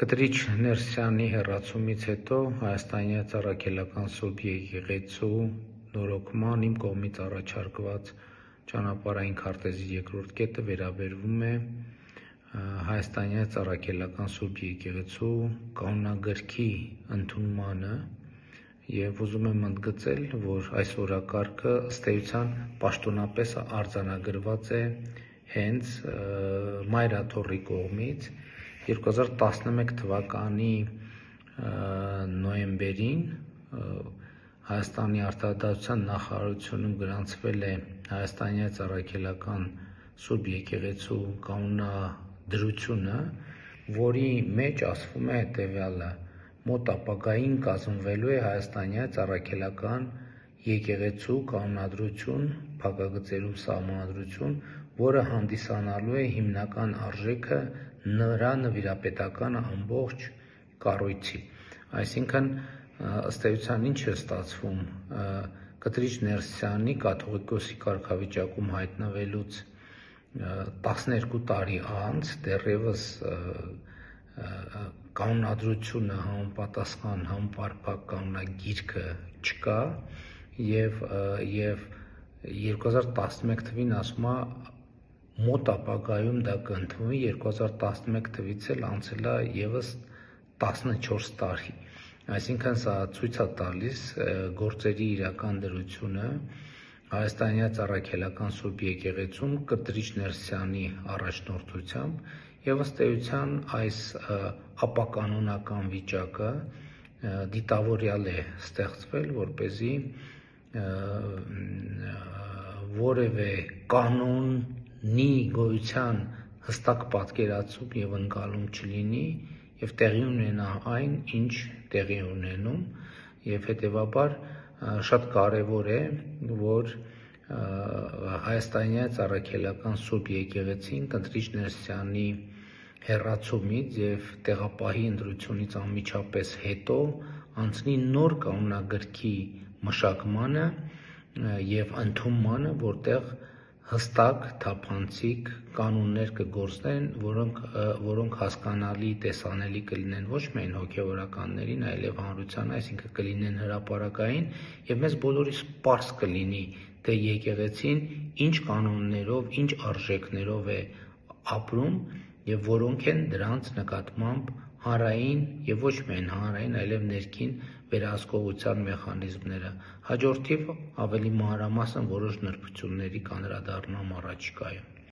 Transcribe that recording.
Կտրիչ Ներսյանի հեռացումից հետո Հայաստանյան Առաքելական Սուրբ եկեղեցու նորոգման իմ կողմից առաջարկված ճանապարհային քարտեզի երկրորդ կետը վերաբերվում է Հայաստանյան Առաքելական Սուրբ եկեղեցու կանոնագրքի ընդունմանը եւ ուզում եմ ընդգծել, որ այս օրակարգը ըստ էության պաշտոնապես արձանագրված է հենց Մայրաթոռի կողմից 2011 թվականի նոյեմբերին Հայաստանի արտադրության նախարարությունում գրանցվել է Հայաստանյան Առաքելական Սուրբ եկեղեցու կանոնադրությունը, որի մեջ ասվում է հետևյալը. մոտ ապագային կազմվելու է Հայաստանյան Առաքելական եկեղեցու կանոնադրություն, փակագծերում սահմանադրություն, որը հանդիսանալու է հիմնական արժեքը նրա նվիրապետական ամբողջ կառույցի։ Այսինքն ըստ էության ինչ է ստացվում, Կտրիչ Ներսյանի կաթողիկոսի կարգավիճակում հայտնվելուց 12 տարի անց դեռևս կանոնադրությունը համապատասխան համապարփակ կանոնագիրքը չկա եւ 2011 թվին ասում է մոտ ապագայում դա կընդունվի, 2011 թվից էլ անցել է եւս 14 տարի։ Այսինքն սա ցույց է տալիս գործերի իրական դրությունը Հայաստանյան Առաքելական Սուրբ եկեղեցում Կտրիչ Ներսյանի առաջնորդությամբ եւ ըստ էության այս ապականոնական վիճակը դիտավորյալ է ստեղծվել, որպեսզի որևէ կանոնի գոյության հստակ պատկերացում եւ ընկալում չլինի եւ տեղի ունենա այն, ինչ տեղի ունենում եւ հետեւաբար շատ կարեւոր է, որ Հայաստանյան Առաքելական Սուրբ եկեղեցին Կտրիչ Ներսյանի հեռացումից եւ տեղապահի ընտրությունից անմիջապես հետո անցնի նոր կանոնագրքի մշակմանը եւ ընդունմանը, որտեղ հստակ, թափանցիկ կանոններ կգործեն, որոնք հասկանալի, տեսանելի կլինեն ոչ միայն հոգեվորականներին, այլև հանրությանը, այսինքն կլինեն հրապարակային եւ մեզ բոլորիս պարզ կլինի, թե եկեղեցին ինչ կանոններով, ինչ արժեքներով է ապրում եւ որոնք են դրանց նկատմամբ հանրային եւ ոչ միայն հանրային, այլև ներքին վերահսկողության մեխանիզմները։ Հաջորդիվ ավելի մանրամասն որոշ նրբությունների կանդրադառնամ առաջիկայում։